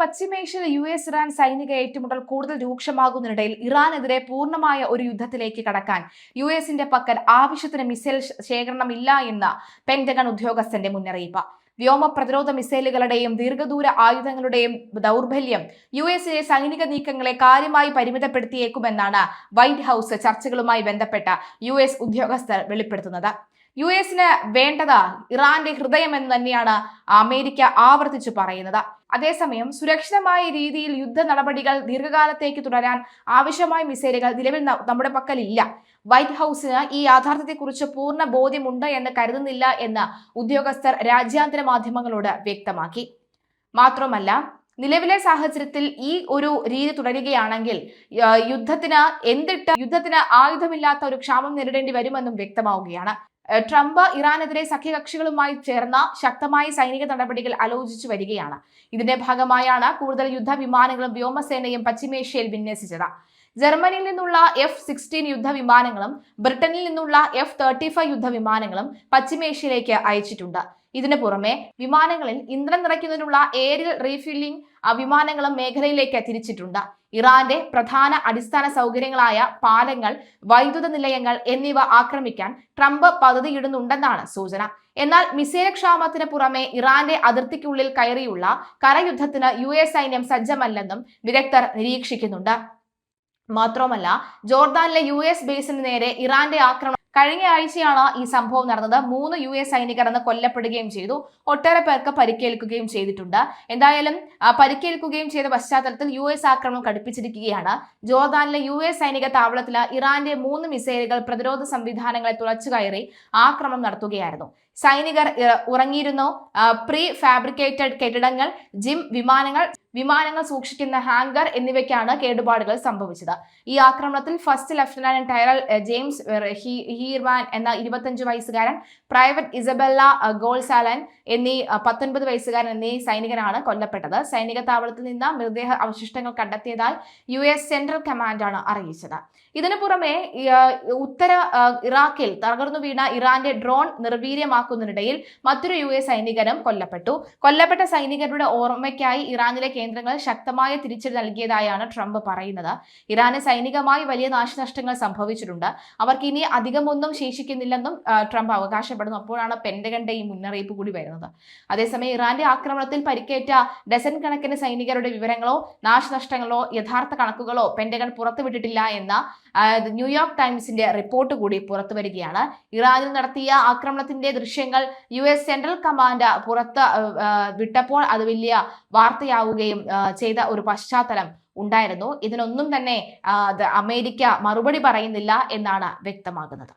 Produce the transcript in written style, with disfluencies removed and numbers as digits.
പശ്ചിമേഷ്യയിൽ US-ഇറാൻ സൈനിക ഏറ്റുമുട്ടൽ കൂടുതൽ രൂക്ഷമാകുന്നതിനിടയിൽ ഇറാനെതിരെ പൂർണ്ണമായ ഒരു യുദ്ധത്തിലേക്ക് കടക്കാൻ US-ന്റെ പക്കൽ ആവശ്യത്തിന് മിസൈൽ ശേഖരണമില്ല എന്ന പെന്റഗൺ ഉദ്യോഗസ്ഥന്റെ മുന്നറിയിപ്പ്. വ്യോമ പ്രതിരോധ മിസൈലുകളുടെയും ദീർഘദൂര ആയുധങ്ങളുടെയും ദൗർബല്യം US-ലെ സൈനിക നീക്കങ്ങളെ കാര്യമായി പരിമിതപ്പെടുത്തിയേക്കുമെന്നാണ് വൈറ്റ് ഹൌസ് ചർച്ചകളുമായി ബന്ധപ്പെട്ട US ഉദ്യോഗസ്ഥർ വെളിപ്പെടുത്തുന്നത്. US-ന് വേണ്ടത് ഇറാന്റെ ഹൃദയമെന്ന് തന്നെയാണ് അമേരിക്ക ആവർത്തിച്ചു പറയുന്നത്. അതേസമയം സുരക്ഷിതമായ രീതിയിൽ യുദ്ധ നടപടികൾ ദീർഘകാലത്തേക്ക് തുടരാൻ ആവശ്യമായ മിസൈലുകൾ നിലവിൽ നമ്മുടെ പക്കലില്ല. വൈറ്റ് ഹൌസിന് ഈ യാഥാർത്ഥ്യത്തെക്കുറിച്ച് പൂർണ്ണ ബോധ്യമുണ്ട് എന്ന് കരുതുന്നില്ല എന്ന് ഉദ്യോഗസ്ഥർ രാജ്യാന്തര മാധ്യമങ്ങളോട് വ്യക്തമാക്കി. മാത്രമല്ല, നിലവിലെ സാഹചര്യത്തിൽ ഈ ഒരു രീതി തുടരുകയാണെങ്കിൽ യുദ്ധത്തിന് ആയുധമില്ലാത്ത ഒരു ക്ഷാമം നേരിടേണ്ടി വരുമെന്നും വ്യക്തമാവുകയാണ്. ട്രംപ് ഇറാനെതിരെ സഖ്യകക്ഷികളുമായി ചേർന്ന ശക്തമായ സൈനിക നടപടികൾ ആലോചിച്ചു വരികയാണ്. ഇതിന്റെ ഭാഗമായാണ് കൂടുതൽ യുദ്ധവിമാനങ്ങളും വ്യോമസേനയും പശ്ചിമേഷ്യയിൽ വിന്യസിച്ചത്. ജർമ്മനിയിൽ നിന്നുള്ള F-16 യുദ്ധവിമാനങ്ങളും ബ്രിട്ടനിൽ നിന്നുള്ള F-35 യുദ്ധവിമാനങ്ങളും പശ്ചിമേഷ്യയിലേക്ക് അയച്ചിട്ടുണ്ട്. ഇതിനു പുറമെ വിമാനങ്ങളിൽ ഇന്ധനം നിറയ്ക്കുന്നതിനുള്ള എയറിൽ റീഫില്ലിംഗ് വിമാനങ്ങളും മേഖലയിലേക്ക് തിരിച്ചിട്ടുണ്ട്. ഇറാന്റെ പ്രധാന അടിസ്ഥാന സൗകര്യങ്ങളായ പാലങ്ങൾ, വൈദ്യുത നിലയങ്ങൾ എന്നിവ ആക്രമിക്കാൻ ട്രംപ് പദ്ധതിയിടുന്നുണ്ടെന്നാണ് സൂചന. എന്നാൽ മിസൈൽ ക്ഷാമത്തിന് പുറമെ ഇറാന്റെ അതിർത്തിക്കുള്ളിൽ കയറിയുള്ള കരയുദ്ധത്തിന് US സൈന്യം സജ്ജമല്ലെന്നും വിദഗ്ധർ നിരീക്ഷിക്കുന്നുണ്ട്. മാത്രമല്ല, ജോർദാനിലെ US ബേസിന് നേരെ ഇറാന്റെ ആക്രമണം കഴിഞ്ഞ ആഴ്ചയാണ് ഈ സംഭവം നടന്നത്. 3 US സൈനികർ അന്ന് കൊല്ലപ്പെടുകയും ചെയ്തു. ഒട്ടേറെ പേർക്ക് പരിക്കേൽക്കുകയും ചെയ്തിട്ടുണ്ട്. എന്തായാലും പരിക്കേൽക്കുകയും ചെയ്ത പശ്ചാത്തലത്തിൽ US ആക്രമണം കടുപ്പിച്ചിരിക്കുകയാണ്. ജോർദാനിലെ US സൈനിക താവളത്തിൽ ഇറാന്റെ 3 മിസൈലുകൾ പ്രതിരോധ സംവിധാനങ്ങളെ തുളച്ചു കയറി ആക്രമണം നടത്തുകയായിരുന്നു. സൈനികർ ഉറങ്ങിയിരുന്നു. പ്രീ ഫാബ്രിക്കേറ്റഡ് കെട്ടിടങ്ങൾ, ജിം, വിമാനങ്ങൾ സൂക്ഷിക്കുന്ന ഹാങ്കർ എന്നിവയ്ക്കാണ് കേടുപാടുകൾ സംഭവിച്ചത്. ഈ ആക്രമണത്തിൽ ഫസ്റ്റ് ലഫ്റ്റനന്റ് ടൈറൽ ജെയിംസ് ഹീർമാൻ എന്ന 25 വയസ്സുകാരൻ, പ്രൈവറ്റ് ഇസബെല്ല ഗോൾസാലൻ എന്നീ 19 വയസ്സുകാരൻ എന്നീ സൈനികരാണ് കൊല്ലപ്പെട്ടത്. സൈനിക താവളത്തിൽ നിന്ന് മൃതദേഹ അവശിഷ്ടങ്ങൾ കണ്ടെത്തിയതായി US സെൻട്രൽ കമാൻഡാണ് അറിയിച്ചത്. ഇതിനു പുറമെ ഉത്തര ഇറാഖിൽ തകർന്നു വീണ ഇറാന്റെ ഡ്രോൺ നിർവീര്യമാക്കുന്നതിനിടയിൽ മറ്റൊരു US സൈനികനും കൊല്ലപ്പെട്ട സൈനികരുടെ ഓർമ്മയ്ക്കായി ഇറാനിലെ കേന്ദ്രങ്ങൾ ശക്തമായ തിരിച്ചടി നൽകിയതായാണ് ട്രംപ് പറയുന്നത്. ഇറാന് സൈനികമായി വലിയ നാശനഷ്ടങ്ങൾ സംഭവിച്ചിട്ടുണ്ട്. അവർക്ക് ഇനി അധികമൊന്നും ശേഷിക്കുന്നില്ലെന്നും ട്രംപ് അവകാശപ്പെടുന്നു. അപ്പോഴാണ് പെന്റഗന്റെ ഈ മുന്നറിയിപ്പ് കൂടി വരുന്നത്. അതേസമയം ഇറാന്റെ ആക്രമണത്തിൽ പരിക്കേറ്റ ഡസൻ കണക്കിന് സൈനികരുടെ വിവരങ്ങളോ നാശനഷ്ടങ്ങളോ യഥാർത്ഥ കണക്കുകളോ പെന്റഗൺ പുറത്തുവിട്ടിട്ടില്ല എന്ന ന്യൂയോർക്ക് ടൈംസിന്റെ റിപ്പോർട്ട് കൂടി പുറത്തു വരികയാണ്. ഇറാനിൽ നടത്തിയ ആക്രമണത്തിന്റെ ദൃശ്യങ്ങൾ US സെൻട്രൽ കമാൻഡ് പുറത്ത് വിട്ടപ്പോൾ അത് വലിയ വാർത്തയാവുകയും ചെയ്ത ഒരു പശ്ചാത്തലം ഉണ്ടായിരുന്നു. ഇതിനൊന്നും തന്നെ അമേരിക്ക മറുപടി പറയുന്നില്ല എന്നാണ് വ്യക്തമാകുന്നത്.